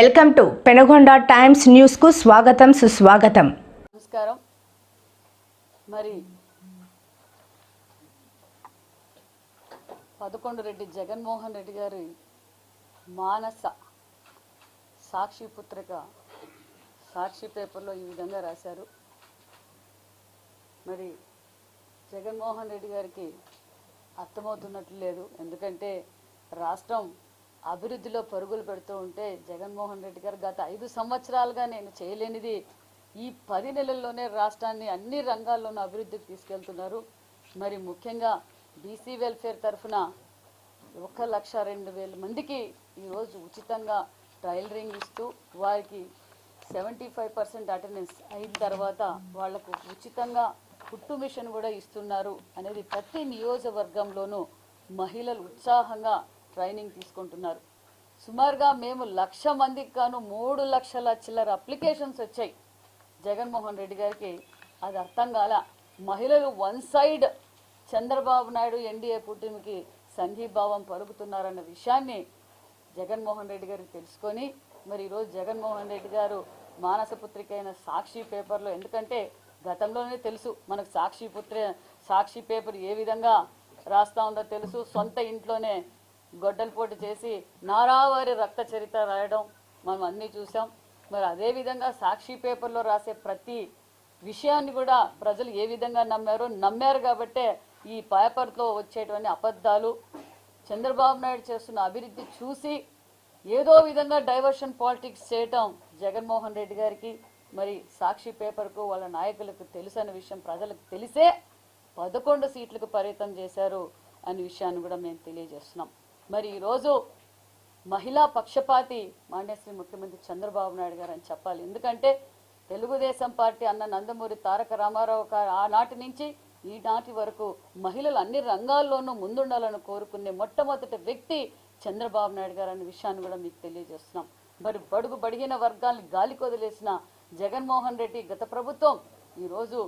Welcome to Penugonda times news కు స్వాగతం సుస్వాగతం. నమస్కారం. మరి 11 రెడ్డి జగన్మోహన్ రెడ్డి గారి మానస సాక్షి పుత్రిక సాక్షి పేపర్లో ఈ విధంగా రాశారు. మరి జగన్మోహన్ రెడ్డి గారికి అర్థమవుతున్నట్లు లేదు. ఎందుకంటే రాష్ట్రం అభివృద్ధిలో పరుగులు పెడుతూ ఉంటే జగన్మోహన్ రెడ్డి గారు గత 5 సంవత్సరాలుగా నేను చేయలేనిది ఈ 10 నెలల్లోనే రాష్ట్రాన్ని అన్ని రంగాల్లోనూ అభివృద్ధికి తీసుకెళ్తున్నారు. మరి ముఖ్యంగా బీసీ వెల్ఫేర్ తరఫున 1,02,000 మందికి ఈరోజు ఉచితంగా టైలరింగ్ ఇస్తూ వారికి 75% అటెండెన్స్ అయిన తర్వాత వాళ్లకు ఉచితంగా కుట్టు మిషన్ కూడా ఇస్తున్నారు అనేది ప్రతి నియోజకవర్గంలోనూ మహిళలు ఉత్సాహంగా ట్రైనింగ్ తీసుకుంటున్నారు. సుమారుగా మేము 1,00,000 మందికి గాను 3 లక్షల చిల్లర అప్లికేషన్స్ వచ్చాయి. జగన్మోహన్ రెడ్డి గారికి అది అర్థం కాల. మహిళలు one side Chandrababu Naidu NDA కూటమికి సంఘీభావం పలుకుతున్నారన్న విషయాన్ని జగన్మోహన్ రెడ్డి గారికి తెలుసుకొని మరి ఈరోజు జగన్మోహన్ రెడ్డి గారు మానసపుత్రిక అయిన సాక్షి పేపర్లో, ఎందుకంటే గతంలోనే తెలుసు మనకు సాక్షి పేపర్ ఏ విధంగా రాస్తా ఉందో తెలుసు. సొంత ఇంట్లోనే గొడ్డల పోటు చేసి నారావారి రక్త చరిత్ర రాయడం మనం అన్నీ చూసాం. మరి అదేవిధంగా సాక్షి పేపర్లో రాసే ప్రతి విషయాన్ని కూడా ప్రజలు ఏ విధంగా నమ్మారు కాబట్టే ఈ పేపర్తో వచ్చేటువంటి అబద్ధాలు, చంద్రబాబు నాయుడు చేస్తున్న అభివృద్ధి చూసి ఏదో విధంగా డైవర్షన్ పాలిటిక్స్ చేయటం జగన్మోహన్ రెడ్డి గారికి మరి సాక్షి పేపర్కు వాళ్ళ నాయకులకు తెలుసన్న విషయం ప్రజలకు తెలిసే 11 సీట్లకు పరిమితం చేశారు అనే విషయాన్ని కూడా మేము తెలియజేస్తున్నాం. మరి ఈరోజు మహిళా పక్షపాతి మాన్యశ్రీ ముఖ్యమంత్రి చంద్రబాబు నాయుడు గారు అని చెప్పాలి. ఎందుకంటే తెలుగుదేశం పార్టీ అన్న నందమూరి తారక రామారావు గారు ఆనాటి నుంచి ఈనాటి వరకు మహిళలు అన్ని రంగాల్లోనూ ముందుండాలని కోరుకునే మొట్టమొదటి వ్యక్తి చంద్రబాబు నాయుడు గారు అనే విషయాన్ని కూడా మీకు తెలియజేస్తున్నాం. మరి బడిగిన వర్గాన్ని గాలికి వదిలేసిన జగన్మోహన్ రెడ్డి గత ప్రభుత్వం ఈరోజు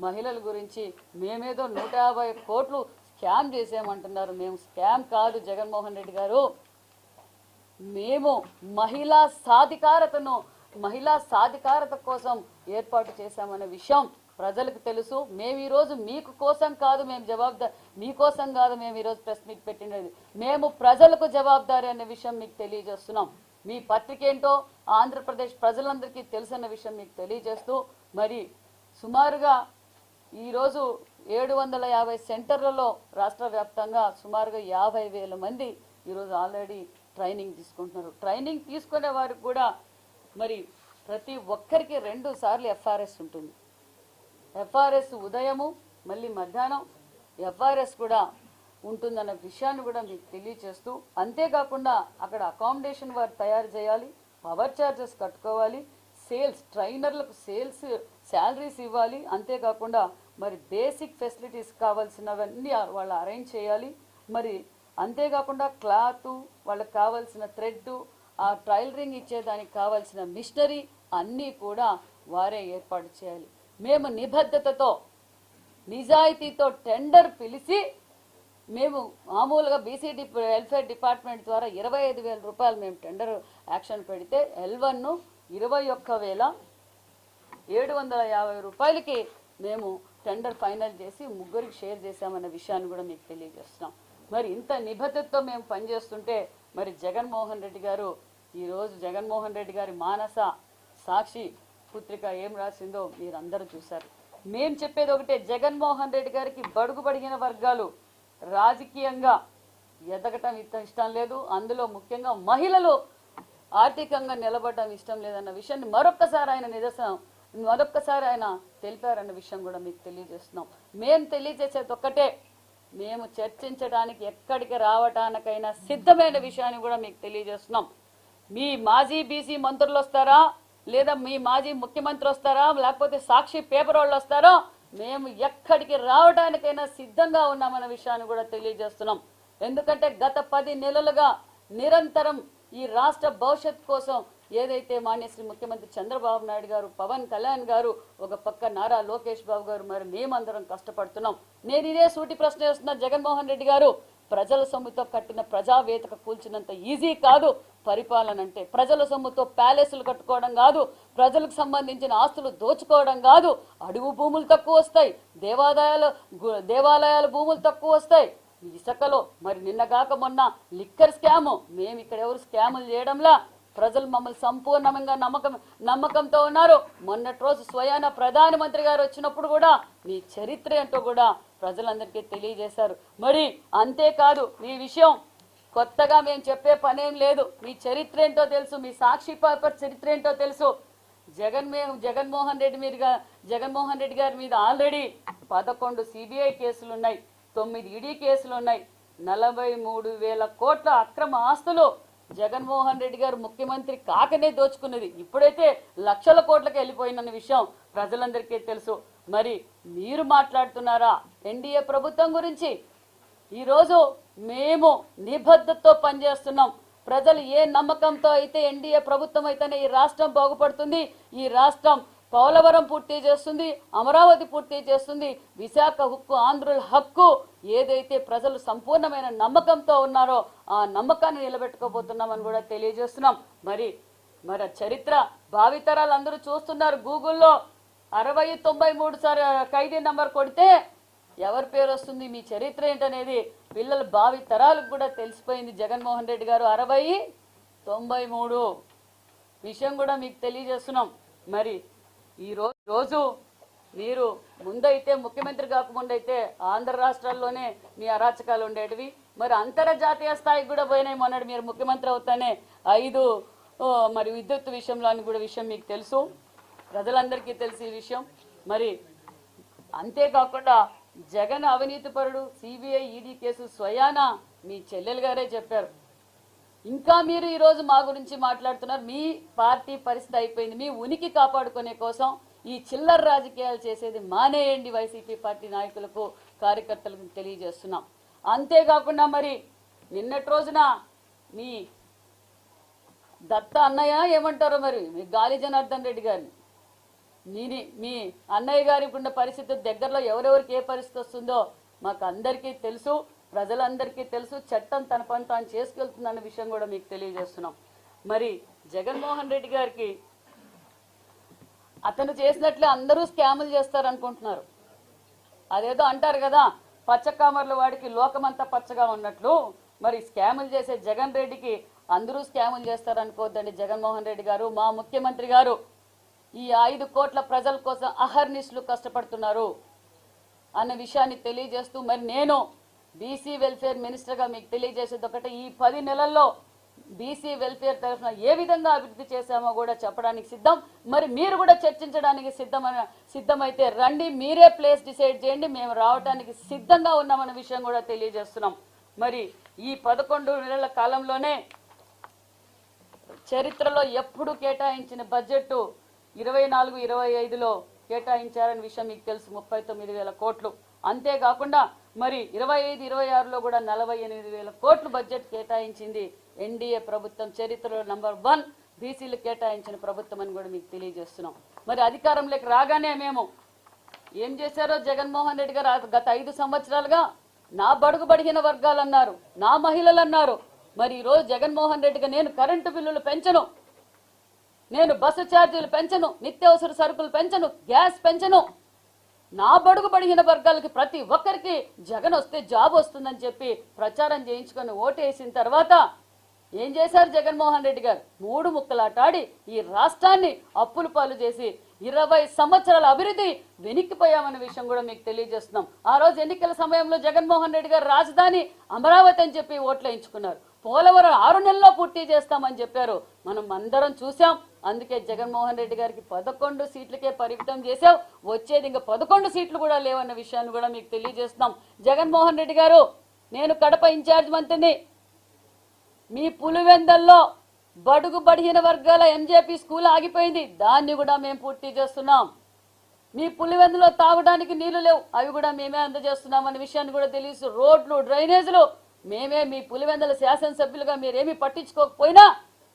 మహిళల గురించి మేమేదో 150 కోట్లు స్కామ్ చేసామంటున్నారు. మేము స్కామ్ కాదు జగన్మోహన్ రెడ్డి గారు, మేము మహిళా సాధికారత కోసం ఏర్పాటు చేశామనే విషయం ప్రజలకు తెలుసు. మేము ఈరోజు మీకోసం కాదు మేము ఈరోజు ప్రెస్ మీట్ పెట్టినది, మేము ప్రజలకు జవాబుదారీ అనే విషయం మీకు తెలియజేస్తున్నాం. మీ పత్రిక ఏంటో ఆంధ్రప్రదేశ్ ప్రజలందరికీ తెలుసన్న విషయం మీకు తెలియజేస్తూ మరి సుమారుగా ఈరోజు 750 సెంటర్లలో రాష్ట్ర వ్యాప్తంగా సుమారుగా 50,000 మంది ఈరోజు ఆల్రెడీ ట్రైనింగ్ తీసుకుంటున్నారు. ట్రైనింగ్ తీసుకునే వారికి కూడా మరి ప్రతి ఒక్కరికి 2 సార్లు ఎఫ్ఆర్ఎస్ ఉంటుంది. ఎఫ్ఆర్ఎస్ ఉదయము మళ్ళీ మధ్యాహ్నం ఎఫ్ఆర్ఎస్ కూడా ఉంటుందన్న విషయాన్ని కూడా మీకు తెలియజేస్తూ, అంతేకాకుండా అక్కడ అకామిడేషన్ వారు తయారు చేయాలి, పవర్ ఛార్జెస్ కట్టుకోవాలి, ట్రైనర్లకు శాలరీస్ ఇవ్వాలి, అంతేకాకుండా మరి బేసిక్ ఫెసిలిటీస్ కావాల్సినవన్నీ వాళ్ళు అరేంజ్ చేయాలి. మరి అంతేకాకుండా క్లాత్, వాళ్ళకి కావాల్సిన థ్రెడ్, ఆ టైలరింగ్ ఇచ్చేదానికి కావాల్సిన మిషనరీ అన్నీ కూడా వారే ఏర్పాటు చేయాలి. మేము నిబద్ధతతో నిజాయితీతో టెండర్ పిలిచి మేము మామూలుగా బీసీ వెల్ఫేర్ డిపార్ట్మెంట్ ద్వారా 25,000 రూపాయలు మేము టెండర్ యాక్షన్ పెడితే L1 21,750 రూపాయలకి మేము టెండర్ ఫైనల్ చేసి 3కి షేర్ చేశామన్న విషయాన్ని కూడా మీకు తెలియజేస్తున్నాం. మరి ఇంత నిబద్ధతతో మేము పనిచేస్తుంటే మరి జగన్మోహన్ రెడ్డి గారు ఈరోజు జగన్మోహన్ రెడ్డి గారి మానస సాక్షి పుత్రిక ఏం రాసిందో మీరందరూ చూశారు. మేము చెప్పేది ఒకటే, జగన్మోహన్ రెడ్డి గారికి బడిగిన వర్గాలు రాజకీయంగా ఎదగటం ఇష్టం లేదు, అందులో ముఖ్యంగా మహిళలు ఆర్థికంగా నిలబడడం ఇష్టం లేదన్న విషయాన్ని మరొక్కసారి ఆయన తెలిపారన్న విషయం కూడా మీకు తెలియజేస్తున్నాం. మేము తెలియజేసేది ఒక్కటే, మేము చర్చించడానికి ఎక్కడికి రావటానికైనా సిద్ధమైన విషయాన్ని కూడా మీకు తెలియజేస్తున్నాం. మీ మాజీ బీసీ మంత్రులు వస్తారా, లేదా మీ మాజీ ముఖ్యమంత్రి వస్తారా, లేకపోతే సాక్షి పేపర్ వాళ్ళు వస్తారో, మేము ఎక్కడికి రావడానికైనా సిద్ధంగా ఉన్నామన్న విషయాన్ని కూడా తెలియజేస్తున్నాం. ఎందుకంటే గత 10 నెలలుగా నిరంతరం ఈ రాష్ట్ర భవిష్యత్ కోసం ఏదైతే మాన్యశ్రీ ముఖ్యమంత్రి చంద్రబాబు నాయుడు గారు, పవన్ కళ్యాణ్ గారు, ఒక పక్క నారా లోకేష్ బాబు గారు, మరి మేమందరం కష్టపడుతున్నాం. నేను ఇదే సూటి ప్రశ్న వేస్తున్నా, జగన్మోహన్ రెడ్డి గారు ప్రజల సొమ్ముతో కట్టిన ప్రజావేదిక కూల్చినంత ఈజీ కాదు పరిపాలన అంటే. ప్రజల సొమ్ముతో ప్యాలెస్లు కట్టుకోవడం కాదు, ప్రజలకు సంబంధించిన ఆస్తులు దోచుకోవడం కాదు. అడుగు భూములు తక్కువ వస్తాయి, దేవాలయాల భూములు తక్కువ వస్తాయి. ఇసుకలో మరి నిన్నగాక మొన్న లిక్కర్ స్కాము, మేము ఇక్కడ ఎవరు స్కాములు చేయడంలా, ప్రజలు మమ్మల్ని సంపూర్ణంగా నమ్మకంతో ఉన్నారు. మొన్నటి రోజు స్వయాన ప్రధానమంత్రి గారు వచ్చినప్పుడు కూడా మీ చరిత్ర ఏంటో కూడా ప్రజలందరికీ తెలియజేశారు. మరి అంతేకాదు, మీ విషయం కొత్తగా మేము చెప్పే పనేం లేదు. మీ చరిత్ర ఏంటో తెలుసు, మీ సాక్షి పేపర్ చరిత్ర ఏంటో తెలుసు. జగన్మోహన్ రెడ్డి గారి మీద ఆల్రెడీ 11 సిబిఐ కేసులు ఉన్నాయి, 9 ఈడీ కేసులు ఉన్నాయి, 43,000 కోట్ల అక్రమ ఆస్తులు జగన్మోహన్ రెడ్డి గారు ముఖ్యమంత్రి కాకనే దోచుకున్నది. ఇప్పుడైతే లక్షల కోట్లకు వెళ్ళిపోయిన విషయం ప్రజలందరికీ తెలుసు. మరి మీరు మాట్లాడుతున్నారా ఎన్డీఏ ప్రభుత్వం గురించి? ఈరోజు మేము నిబద్ధతతో పనిచేస్తున్నాం. ప్రజలు ఏ నమ్మకంతో అయితే ఎన్డీఏ ప్రభుత్వం అయితేనే ఈ రాష్ట్రం బాగుపడుతుంది, ఈ రాష్ట్రం పోలవరం పూర్తి చేస్తుంది, అమరావతి పూర్తి చేస్తుంది, విశాఖ హక్కు, ఆంధ్రుల హక్కు ఏదైతే ప్రజలు సంపూర్ణమైన నమ్మకంతో ఉన్నారో ఆ నమ్మకాన్ని నిలబెట్టుకోబోతున్నామని కూడా తెలియజేస్తున్నాం. మరి చరిత్ర భావితరాలు అందరూ చూస్తున్నారు. గూగుల్లో 6093 సార్లు ఖైదీ నంబర్ కొడితే ఎవరి పేరు వస్తుంది, మీ చరిత్ర ఏంటనేది పిల్లల భావి తరాలకు కూడా తెలిసిపోయింది. జగన్మోహన్ రెడ్డి గారు 6093 విషయం కూడా మీకు తెలియజేస్తున్నాం. మరి ఈ రోజు మీరు ముందైతే ముఖ్యమంత్రి కాకముందైతే ఆంధ్ర రాష్ట్రాల్లోనే మీ అరాచకాలు ఉండేటివి. మరి అంతర్జాతీయ స్థాయికి కూడా పోయినాయి. మొన్నటి మీరు ముఖ్యమంత్రి అవుతానే 5 మరి విద్యుత్ విషయంలో అని కూడా విషయం మీకు తెలుసు, ప్రజలందరికీ తెలిసి ఈ విషయం. మరి అంతేకాకుండా జగన్ అవినీతి పరుడు, సిబిఐ ఈడీ కేసు స్వయాన మీ చెల్లెలు గారే చెప్పారు. ఇంకా మీరు ఈరోజు మా గురించి మాట్లాడుతున్నారు. మీ పార్టీ పరిస్థితి అయిపోయింది. మీ ఉనికి కాపాడుకునే కోసం ఈ చిల్లర రాజకీయాలు చేసేది మానేయండి వైసీపీ పార్టీ నాయకులకు, కార్యకర్తలకు తెలియజేస్తున్నాం. అంతేకాకుండా మరి నిన్నటి రోజున మీ దత్త అన్నయ్య ఏమంటారో మరి మీ గాలి జనార్దన్ రెడ్డి గారిని, మీ అన్నయ్య గారికి ఉన్న పరిస్థితి దగ్గరలో ఎవరెవరికి ఏ పరిస్థితి వస్తుందో మాకు అందరికీ తెలుసు, ప్రజలందరికీ తెలుసు. చట్టం తన పని తాను చేసుకెళ్తుందన్న విషయం కూడా మీకు తెలియజేస్తున్నాం. మరి జగన్మోహన్ రెడ్డి గారికి అతను చేసినట్లే అందరూ స్కాములు చేస్తారనుకుంటున్నారు. అదేదో అంటారు కదా, పచ్చకామర్ల వాడికి లోకమంతా పచ్చగా ఉన్నట్లు మరి స్కాములు చేసే జగన్ రెడ్డికి అందరూ స్కాములు చేస్తారనుకోవద్దండి. జగన్మోహన్ రెడ్డి గారు, మా ముఖ్యమంత్రి గారు ఈ 5 కోట్ల ప్రజల కోసం అహర్నిశలు కష్టపడుతున్నారు అన్న విషయాన్ని తెలియజేస్తూ, మరి నేను బీసీ వెల్ఫేర్ మినిస్టర్గా మీకు తెలియజేసేది ఒకటి, ఈ 10 నెలల్లో బీసీ వెల్ఫేర్ తరఫున ఏ విధంగా అభివృద్ధి చేశామో కూడా చెప్పడానికి సిద్ధం. మరి మీరు కూడా చర్చించడానికి సిద్ధమైతే రండి, మీరే ప్లేస్ డిసైడ్ చేయండి, మేము రావడానికి సిద్ధంగా ఉన్నామన్న విషయం కూడా తెలియజేస్తున్నాం. మరి ఈ 11 నెలల కాలంలోనే చరిత్రలో ఎప్పుడు కేటాయించిన బడ్జెట్ 24-25లో కేటాయించారని విషయం మీకు తెలుసు, 39,000 కోట్లు. అంతేకాకుండా మరి 25-26లో కూడా 48,000 కోట్లు బడ్జెట్ కేటాయించింది ఎన్డీఏ ప్రభుత్వం. చరిత్రలో నంబర్ 1 బీసీలు కేటాయించిన ప్రభుత్వం అని కూడా మీకు తెలియజేస్తున్నాం. మరి అధికారంలోకి రాగానే మేము ఏం చేశారో జగన్మోహన్ రెడ్డి గారు గత 5 సంవత్సరాలుగా నా బడుగు బడిగిన వర్గాలు అన్నారు, నా మహిళలు అన్నారు. మరి ఈరోజు జగన్మోహన్ రెడ్డిగా నేను కరెంటు బిల్లులు పెంచను, నేను బస్సు ఛార్జీలు పెంచను, నిత్యావసర సరుకులు పెంచను, గ్యాస్ పెంచను, నా బడుగు బడిగిన వర్గాలకి ప్రతి ఒక్కరికి జగన్ వస్తే జాబ్ వస్తుందని చెప్పి ప్రచారం చేయించుకొని ఓటేసిన తర్వాత ఏం చేశారు జగన్మోహన్ రెడ్డి గారు? 3 ముక్కలాటాడి ఈ రాష్ట్రాన్ని అప్పుల పాలు చేసి 20 సంవత్సరాల అభివృద్ధి వెనక్కిపోయామన్న విషయం కూడా మీకు తెలియజేస్తున్నాం. ఆ రోజు ఎన్నికల సమయంలో జగన్మోహన్ రెడ్డి గారు రాజధాని అమరావతి అని చెప్పి ఓట్లు వేయించుకున్నారు. పోలవరం 6 నెలల్లో పూర్తి చేస్తామని చెప్పారు, మనం అందరం చూసాం. అందుకే జగన్మోహన్ రెడ్డి గారికి 11 సీట్లకే పరిమితం చేశావు, వచ్చేది ఇంకా 11 సీట్లు కూడా లేవన్న విషయాన్ని కూడా మీకు తెలియజేస్తున్నాం. జగన్మోహన్ రెడ్డి గారు, నేను కడప ఇన్ఛార్జ్ మంత్రిని, మీ పులివెందల్లో బడుగు బడిగిన వర్గాల ఎంజేపీ స్కూల్ ఆగిపోయింది, దాన్ని కూడా మేము పూర్తి చేస్తున్నాం. మీ పులివెందులో తాగడానికి నీళ్లు లేవు, అవి కూడా మేమే అందజేస్తున్నాం అనే విషయాన్ని కూడా తెలుసు. రోడ్లు, డ్రైనేజీలు మేమే, మీ పులివెందుల శాసనసభ్యులుగా మీరేమీ పట్టించుకోకపోయినా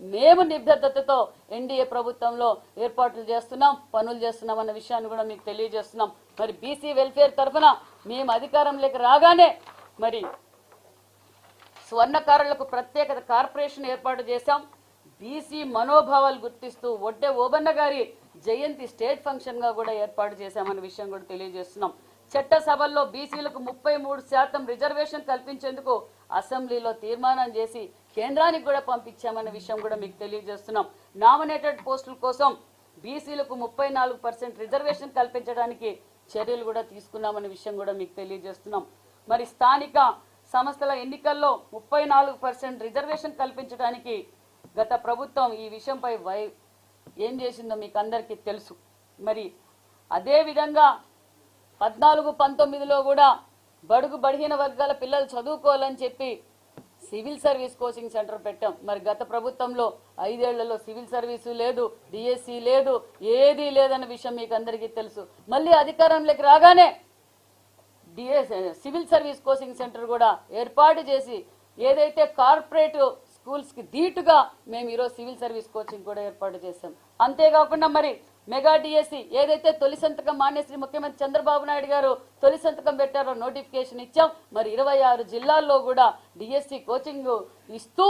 మేము నిబద్ధతతో ఎన్డీఏ ప్రభుత్వంలో ఏర్పాట్లు చేస్తున్నాం, పనులు చేస్తున్నాం అన్న విషయాన్ని కూడా మీకు తెలియజేస్తున్నాం. మరి బీసీ వెల్ఫేర్ తరఫున మేము అధికారంలోకి రాగానే మరి స్వర్ణకారులకు ప్రత్యేక కార్పొరేషన్ ఏర్పాటు చేశాం. బీసీ మనోభావాలు గుర్తిస్తూ ఒడ్డే ఓబన్న గారి జయంతి స్టేట్ ఫంక్షన్ గా కూడా ఏర్పాటు చేశామన్న విషయం కూడా తెలియజేస్తున్నాం. చట్టసభల్లో బీసీలకు 33% రిజర్వేషన్ కల్పించేందుకు అసెంబ్లీలో తీర్మానం చేసి కేంద్రానికి కూడా పంపించామన్న విషయం కూడా మీకు తెలియజేస్తున్నాం. నామినేటెడ్ పోస్టుల కోసం బీసీలకు 34% రిజర్వేషన్ కల్పించడానికి చర్యలు కూడా తీసుకున్నామన్న విషయం కూడా మీకు తెలియజేస్తున్నాం. మరి స్థానిక సంస్థల ఎన్నికల్లో 34% రిజర్వేషన్ కల్పించడానికి గత ప్రభుత్వం ఈ విషయంపై ఏం చేసిందో మీకు అందరికీ తెలుసు. మరి అదేవిధంగా 14-19లో కూడా బడుగు బడిహీన వర్గాల పిల్లలు చదువుకోవాలని చెప్పి సివిల్ సర్వీస్ కోచింగ్ సెంటర్ పెట్టాం. మరి గత ప్రభుత్వంలో 5 ఏళ్లలో సివిల్ సర్వీసు లేదు, డిఎస్సి లేదు, ఏదీ లేదన్న విషయం మీకు అందరికీ తెలుసు. మళ్ళీ అధికారంలోకి రాగానే సివిల్ సర్వీస్ కోచింగ్ సెంటర్ కూడా ఏర్పాటు చేసి ఏదైతే కార్పొరేట్ స్కూల్స్ కి ధీటుగా మేము ఈరోజు సివిల్ సర్వీస్ కోచింగ్ కూడా ఏర్పాటు చేశాం. అంతేకాకుండా మరి మెగా డిఎస్సి ఏదైతే తొలి సంతకం మాన్యశ్రీ ముఖ్యమంత్రి చంద్రబాబు నాయుడు గారు తొలి సంతకం పెట్టారో నోటిఫికేషన్ ఇచ్చాం. మరి 26 జిల్లాల్లో కూడా డిఎస్సి కోచింగ్ ఇస్తూ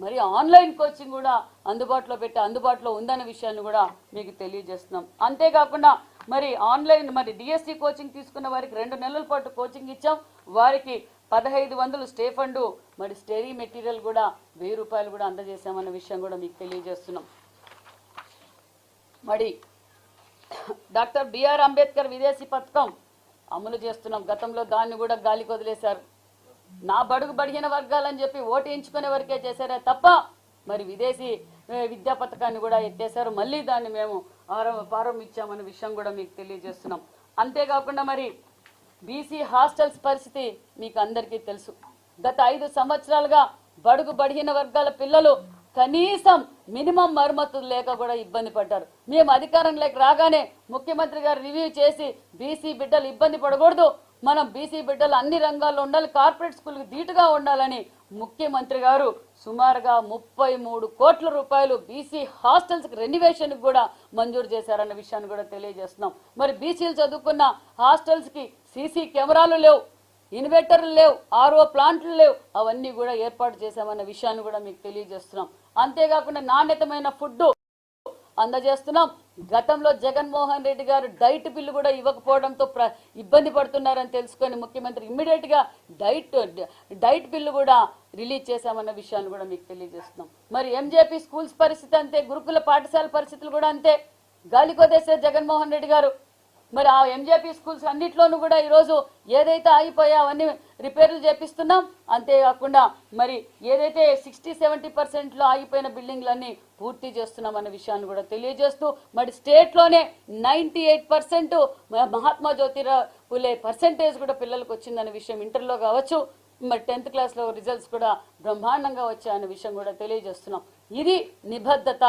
మరి ఆన్లైన్ కోచింగ్ కూడా అందుబాటులో ఉందన్న విషయాన్ని కూడా మీకు తెలియజేస్తున్నాం. అంతేకాకుండా మరి ఆన్లైన్ మరి డిఎస్సి కోచింగ్ తీసుకున్న వారికి 2 నెలల పాటు కోచింగ్ ఇచ్చాం. వారికి 1500 స్టే ఫండ్ మరి స్టడీ మెటీరియల్ కూడా 1000 రూపాయలు కూడా అందజేశామన్న విషయం కూడా మీకు తెలియజేస్తున్నాం. మరి డాక్టర్ బిఆర్ అంబేద్కర్ విదేశీ పథకం అమలు చేస్తున్నాం. గతంలో దాన్ని కూడా గాలికి వదిలేశారు. నా బడుగు బడిగిన వర్గాలని చెప్పి ఓటు ఎంచుకునే వరకే చేశారే తప్ప మరి విదేశీ విద్యా పథకాన్ని కూడా ఎత్తేశారు. మళ్ళీ దాన్ని మేము ప్రారంభించామన్న విషయం కూడా మీకు తెలియజేస్తున్నాం. అంతేకాకుండా మరి బీసీ హాస్టల్స్ పరిస్థితి మీకు అందరికీ తెలుసు. గత 5 సంవత్సరాలుగా బడుగు బడిగిన వర్గాల పిల్లలు కనీసం మినిమం మరమ్మతులు లేక కూడా ఇబ్బంది పడ్డారు. మేము అధికారంలోకి రాగానే ముఖ్యమంత్రి గారు రివ్యూ చేసి బీసీ బిడ్డలు ఇబ్బంది పడకూడదు, మనం బీసీ బిడ్డలు అన్ని రంగాల్లో ఉండాలి, కార్పొరేట్ స్కూల్కి ధీటుగా ఉండాలని ముఖ్యమంత్రి గారు సుమారుగా 33 కోట్ల రూపాయలు బీసీ హాస్టల్స్కి రెన్యువేషన్కి కూడా మంజూరు చేశారన్న విషయాన్ని కూడా తెలియజేస్తున్నాం. మరి బీసీలు చదువుకున్న హాస్టల్స్కి సీసీ కెమెరాలు లేవు, ఇన్వర్టర్లు లేవు, ఆర్ఓ ప్లాంట్లు లేవు, అవన్నీ కూడా ఏర్పాటు చేశామన్న విషయాన్ని కూడా మీకు తెలియజేస్తున్నాం. అంతేకాకుండా నాణ్యతమైన ఫుడ్ అందజేస్తున్నాం. గతంలో జగన్మోహన్ రెడ్డి గారు డైట్ బిల్లు కూడా ఇవ్వకపోవడంతో ఇబ్బంది పడుతున్నారని తెలుసుకొని ముఖ్యమంత్రి ఇమ్మీడియట్ గా డైట్ బిల్లు కూడా రిలీజ్ చేశామన్న విషయాన్ని కూడా మీకు తెలియజేస్తున్నాం. మరి ఎంజేపీ స్కూల్స్ పరిస్థితి అంతే, గురుకుల పాఠశాల పరిస్థితులు కూడా అంతే, గాలికొదేసే జగన్మోహన్ రెడ్డి గారు. మరి ఆ ఎంజేపీ స్కూల్స్ అన్నిట్లోనూ కూడా ఈరోజు ఏదైతే ఆగిపోయా అవన్నీ రిపేర్లు చేపిస్తున్నాం. అంతేకాకుండా మరి ఏదైతే 60-70% ఆగిపోయిన బిల్డింగ్లన్నీ పూర్తి చేస్తున్నాం అన్న విషయాన్ని కూడా తెలియజేస్తూ మరి స్టేట్లోనే 98% మహాత్మా జ్యోతిరావు పులే పర్సెంటేజ్ కూడా పిల్లలకు వచ్చిందన్న విషయం ఇంటర్లో కావచ్చు, మరి 10th క్లాస్లో రిజల్ట్స్ కూడా బ్రహ్మాండంగా వచ్చాయన్న విషయం కూడా తెలియజేస్తున్నాం. ఇది నిబద్ధత.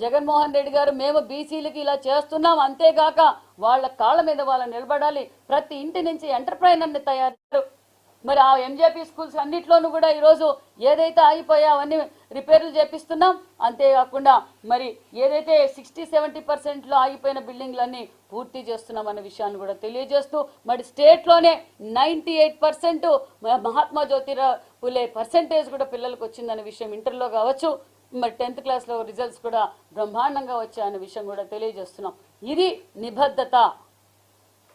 జగన్మోహన్ రెడ్డి గారు మేము బీసీలకి ఇలా చేస్తున్నాం, అంతేగాక వాళ్ళ కాళ్ళ మీద వాళ్ళు నిలబడాలి, ప్రతి ఇంటి నుంచి ఎంటర్ప్రైనర్ని తయారు. మరి ఆ ఎంజేపీ స్కూల్స్ అన్నిట్లోనూ కూడా ఈరోజు ఏదైతే ఆగిపోయా అవన్నీ రిపేర్లు చేపిస్తున్నాం. అంతేకాకుండా మరి ఏదైతే 60-70% ఆగిపోయిన బిల్డింగ్లన్నీ పూర్తి చేస్తున్నాం అన్న విషయాన్ని కూడా తెలియజేస్తూ మరి స్టేట్లోనే 98% మహాత్మా జ్యోతిరావు పులే పర్సెంటేజ్ కూడా పిల్లలకు వచ్చిందన్న విషయం ఇంటర్లో కావచ్చు, మరి 10th క్లాస్లో రిజల్ట్స్ కూడా బ్రహ్మాండంగా వచ్చాయన్న విషయం కూడా తెలియజేస్తున్నాం. ఇది నిబద్ధత.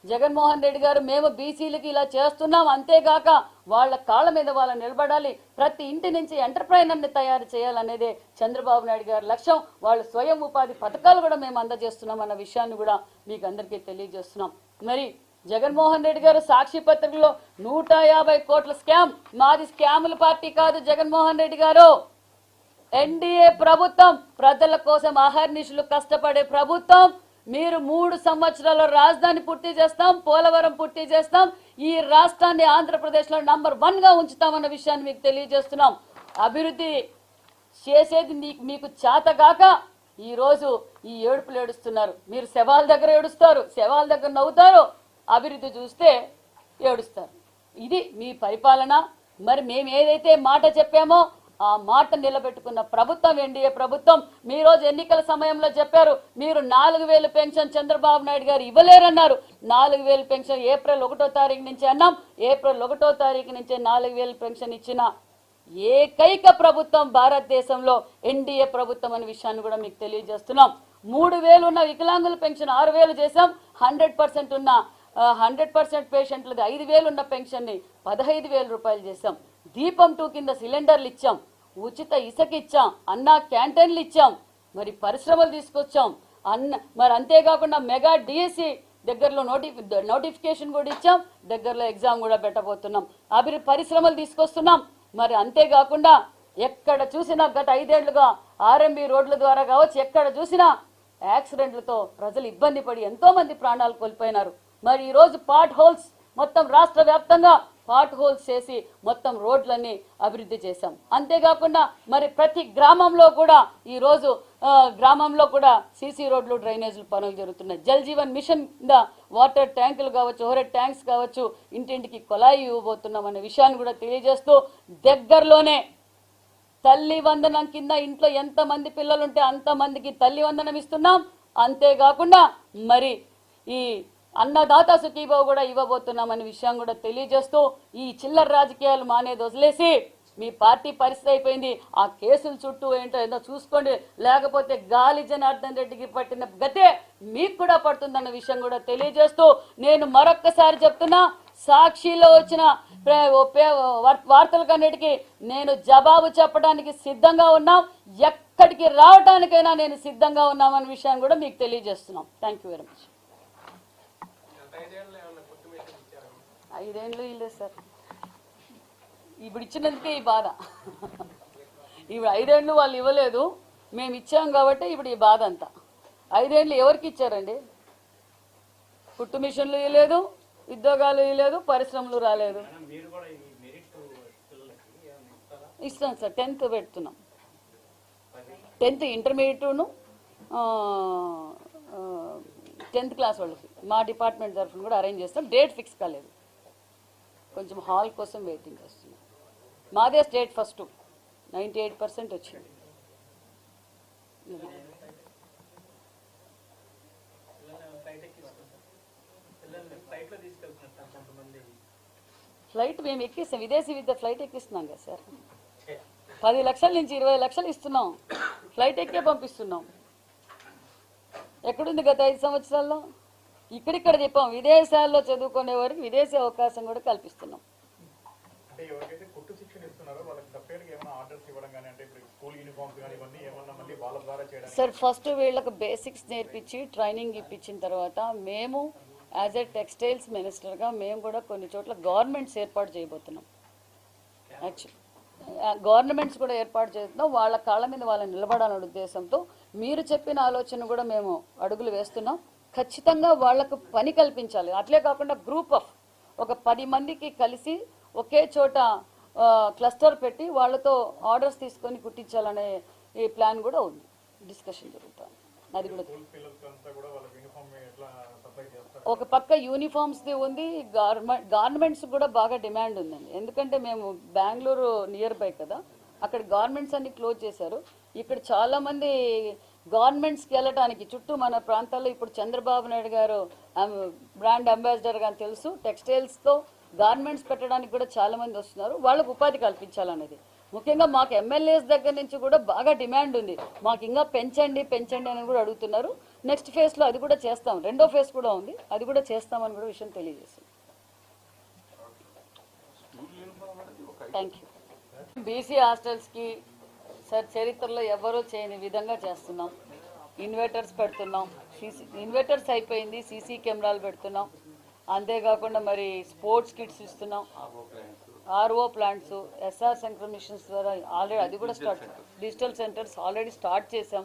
జగన్మోహన్ రెడ్డి గారు మేము బీసీలకి ఇలా చేస్తున్నాం, అంతేగాక వాళ్ళ కాళ్ళ మీద వాళ్ళు నిలబడాలి, ప్రతి ఇంటి నుంచి ఎంటర్ప్రైనర్ని తయారు చేయాలనేదే చంద్రబాబు నాయుడు గారి లక్ష్యం. వాళ్ళ స్వయం ఉపాధి పథకాలు కూడా మేము అందజేస్తున్నాం అన్న విషయాన్ని కూడా మీకు అందరికీ తెలియజేస్తున్నాం. మరి జగన్మోహన్ రెడ్డి గారు సాక్షి పత్రికలో 150 కోట్ల స్కామ్, మాది స్కాముల పార్టీ కాదు జగన్మోహన్ రెడ్డి గారు, ఎన్డీఏ ప్రభుత్వం, ప్రజల కోసం అహర్నిశలు కష్టపడే ప్రభుత్వం. మీరు 3 సంవత్సరాల రాజధాని పూర్తి చేస్తాం, పోలవరం పూర్తి చేస్తాం, ఈ రాష్ట్రాన్ని ఆంధ్రప్రదేశ్లో నంబర్ 1గా ఉంచుతామన్న విషయాన్ని మీకు తెలియజేస్తున్నాం. అభివృద్ధి చేసేది మీకు చేతగాక ఈరోజు ఈ ఏడుపులు ఏడుస్తున్నారు. మీరు శవాల దగ్గర ఏడుస్తారు, శవాల దగ్గర నవ్వుతారు, అభివృద్ధి చూస్తే ఏడుస్తారు. ఇది మీ పరిపాలన. మరి మేము ఏదైతే మాట చెప్పామో ఆ మాట నిలబెట్టుకున్న ప్రభుత్వం ఎన్డీఏ ప్రభుత్వం. మీ రోజు ఎన్నికల సమయంలో చెప్పారు మీరు 4,000 పెన్షన్ చంద్రబాబు నాయుడు గారు ఇవ్వలేరన్నారు. 4,000 పెన్షన్ ఏప్రిల్ 1వ తారీఖు నుంచి అన్నాం. ఏప్రిల్ 1వ తారీఖు నుంచే 4,000 పెన్షన్ ఇచ్చిన ఏకైక ప్రభుత్వం భారతదేశంలో ఎన్డీఏ ప్రభుత్వం అనే విషయాన్ని కూడా మీకు తెలియజేస్తున్నాం. 3,000 ఉన్న వికలాంగుల పెన్షన్ 6,000 చేశాం. 100% ఉన్న 100% పేషెంట్లది 5,000 ఉన్న పెన్షన్ని 15,000 రూపాయలు చేశాం. దీపం 2 కింద సిలిండర్లు ఇచ్చాం. ఉచిత ఇసుక ఇచ్చాం. అన్నా క్యాంటీన్లు ఇచ్చాం. మరి పరిశ్రమలు తీసుకొచ్చాం. మరి అంతేకాకుండా మెగా డిఎస్సి దగ్గరలో నోటిఫికేషన్ కూడా ఇచ్చాం. దగ్గరలో ఎగ్జామ్ కూడా పెట్టబోతున్నాం. పరిశ్రమలు తీసుకొస్తున్నాం. మరి అంతేకాకుండా ఎక్కడ చూసినా గత 5 ఏళ్లుగా ఆర్ఎంబి రోడ్ల ద్వారా కావచ్చు, ఎక్కడ చూసినా యాక్సిడెంట్లతో ప్రజలు ఇబ్బంది పడి ఎంతో మంది ప్రాణాలు కోల్పోయినారు. మరి ఈరోజు పాట్ హోల్స్ మొత్తం రాష్ట్ర వ్యాప్తంగా పాట్ హోల్స్ చేసి మొత్తం రోడ్లన్నీ అభివృద్ధి చేశాం. అంతేకాకుండా మరి ప్రతి గ్రామంలో కూడా ఈరోజు గ్రామంలో కూడా సీసీ రోడ్లు డ్రైనేజీలు పనులు జరుగుతున్నాయి. జల్ జీవన్ మిషన్ వాటర్ ట్యాంకులు కావచ్చు, ఓవర్ ట్యాంక్స్ కావచ్చు, ఇంటింటికి కొలాయి ఇవ్వబోతున్నాం అనే విషయాన్ని కూడా తెలియజేస్తూ దగ్గరలోనే తల్లి వందనం కింద ఇంట్లో ఎంతమంది పిల్లలు ఉంటే అంతమందికి తల్లి వందనం ఇస్తున్నాం. అంతేకాకుండా మరి ఈ అన్నదాత సుఖీభావ కూడా ఇవ్వబోతున్నామనే విషయం కూడా తెలియజేస్తూ ఈ చిల్లర రాజకీయాలు మానేది వదిలేసి మీ పార్టీ పరిస్థితి అయిపోయింది. ఆ కేసుల చుట్టూ ఏంటో ఏదో చూసుకోండి, లేకపోతే గాలి జనార్దన్ రెడ్డికి పట్టిన గతే మీకు కూడా పడుతుందన్న విషయం కూడా తెలియజేస్తూ నేను మరొక్కసారి చెప్తున్నా, సాక్షిలో వచ్చిన వార్తలకన్నిటికీ నేను జవాబు చెప్పడానికి సిద్ధంగా ఉన్నాం. ఎక్కడికి రావడానికైనా నేను సిద్ధంగా ఉన్నామన్న విషయాన్ని కూడా మీకు తెలియజేస్తున్నాం. Thank you very much. 5 ఏళ్ళు ఇల్లే సార్. ఇప్పుడు ఇచ్చినందుకే ఈ బాధ. ఇప్పుడు 5 ఏళ్ళు వాళ్ళు ఇవ్వలేదు, మేము ఇచ్చాం కాబట్టి ఇప్పుడు ఈ బాధ అంతా. 5 ఏళ్ళు ఎవరికి ఇచ్చారండి? కుట్టు మిషన్లు ఇవ్వలేదు, ఉద్యోగాలు ఇవ్వలేదు, పరిశ్రమలు రాలేదు. ఇస్తాం సార్. 10th పెడుతున్నాం. 10th ఇంటర్మీడియట్ను 10th క్లాస్ వాళ్ళకి మా డిపార్ట్మెంట్ తరఫున కూడా అరేంజ్ చేస్తాం. డేట్ ఫిక్స్ కాలేదు, కొంచెం హాల్ కోసం వెయిటింగ్ చేస్తున్నాం. మాదే స్టేట్ ఫస్ట్, 98% వచ్చింది. ఫ్లైట్ మేము ఎక్కిస్తాం, విదేశీ విద్య ఫ్లైట్ ఎక్కిస్తున్నాం కదా సార్. 10 లక్షల నుంచి 20 లక్షలు ఇస్తున్నాం, ఫ్లైట్ ఎక్కే పంపిస్తున్నాం. ఎక్కడుంది గత 5 సంవత్సరాల్లో? ఇక్కడిక్కడ చెప్పాం, విదేశాల్లో చదువుకునే వారికి విదేశీ అవకాశం కూడా కల్పిస్తున్నాం. సార్ ఫస్ట్ వీళ్ళకి బేసిక్స్ నేర్పించి ట్రైనింగ్ ఇప్పించిన తర్వాత మేము యాజ్ ఎ టెక్స్టైల్స్ మినిస్టర్గా మేము కూడా కొన్ని చోట్ల గవర్నమెంట్స్ ఏర్పాటు చేయబోతున్నాం. యాక్చువల్లీ గవర్నమెంట్స్ కూడా ఏర్పాటు చేస్తున్నాం. వాళ్ళ కాళ్ళ మీద వాళ్ళని నిలబడాలనే ఉద్దేశంతో మీరు చెప్పిన ఆలోచన కూడా మేము అడుగులు వేస్తున్నాం. ఖచ్చితంగా వాళ్లకు పని కల్పించాలి. అట్లే కాకుండా గ్రూప్ ఆఫ్ ఒక 10 మందికి కలిసి ఒకే చోట క్లస్టర్ పెట్టి వాళ్ళతో ఆర్డర్స్ తీసుకొని కుట్టించాలనే ఈ ప్లాన్ కూడా ఉంది, డిస్కషన్ జరుగుతుంది. అది కూడా ఒక పక్క యూనిఫామ్స్ది ఉంది, గార్మెంట్స్ కూడా బాగా డిమాండ్ ఉందండి. ఎందుకంటే మేము బెంగళూరు నియర్ బై కదా, అక్కడ గార్మెంట్స్ అన్ని క్లోజ్ చేశారు. ఇక్కడ చాలామంది గవర్నమెంట్స్కి వెళ్ళటానికి చుట్టూ మన ప్రాంతాల్లో ఇప్పుడు చంద్రబాబు నాయుడు గారు బ్రాండ్ అంబాసిడర్ అని తెలుసు, టెక్స్టైల్స్తో గార్మెంట్స్ పెట్టడానికి కూడా చాలామంది వస్తున్నారు. వాళ్ళకు ఉపాధి కల్పించాలనేది ముఖ్యంగా మాకు ఎమ్మెల్యేస్ దగ్గర నుంచి కూడా బాగా డిమాండ్ ఉంది. మాకు ఇంకా పెంచండి పెంచండి అని కూడా అడుగుతున్నారు. నెక్స్ట్ ఫేజ్లో అది కూడా చేస్తాం, 2వ ఫేజ్ కూడా ఉంది, అది కూడా చేస్తామని కూడా విషయం తెలియజేస్తాం. Thank you. బీసీ హాస్టల్స్కి సార్ చరిత్రలో ఎవరూ చేయని విధంగా చేస్తున్నాం. ఇన్వర్టర్స్ పెడుతున్నాం, ఇన్వర్టర్స్ అయిపోయింది, సీసీ కెమెరాలు పెడుతున్నాం. అంతేకాకుండా మరి స్పోర్ట్స్ కిట్స్ ఇస్తున్నాం, RO plants, SR Shankar missions ద్వారా ఆల్రెడీ అది కూడా start, digital centres already start చేసాం.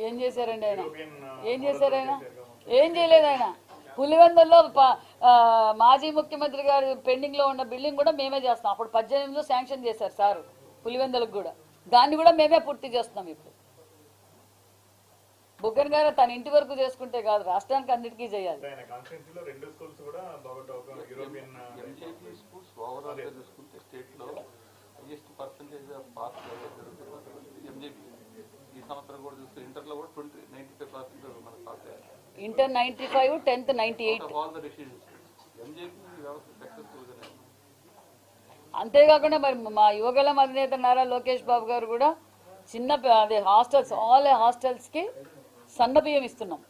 ఏం చేశారండి ఆయన? ఏం చేశారు ఆయన? ఏం చేయలేదు ఆయన. పులివెందుల్లో మాజీ ముఖ్యమంత్రి గారు పెండింగ్లో ఉన్న బిల్డింగ్ కూడా మేమే చేస్తాం. అప్పుడు 18లో శాంక్షన్ చేశారు సార్ పులివెందులకు కూడా, దాన్ని కూడా మేమే పూర్తి చేస్తున్నాం ఇప్పుడు. బుగ్గన్ గారు తన ఇంటి వరకు చేసుకుంటే కాదు, రాష్ట్రానికి అన్నిటికీ చేయాలి. ఆయన కాన్స్టిట్యూన్సీలో 2 స్కూల్స్ కూడా బాగా యూరోపియన్ ఎంజేపీ స్కూల్స్ ఓవరాల్ గా చూసుకుంటే స్టేట్ లో హైయెస్ట్ పర్సంటేజ్ ఆఫ్ పాస్ జరుగుతున్నటువంటి ఎంజేపీ. ఈ సంవత్సరం కూడా చూస్తే ఇంటర్ లో కూడా 95% మనకు పాస్ అయ్యారు. Inter 95, 10th 98. All the decisions MJP వ్యవస్థ సక్సెస్ఫుల్ గానే ఉంది. అంతేకాకుండా మరి మా యువగళం అధినేత నారా లోకేష్ బాబు గారు కూడా చిన్న అదే హాస్టల్స్, ఆల్ హాస్టల్స్కి సన్న బియ్యం ఇస్తున్నాం.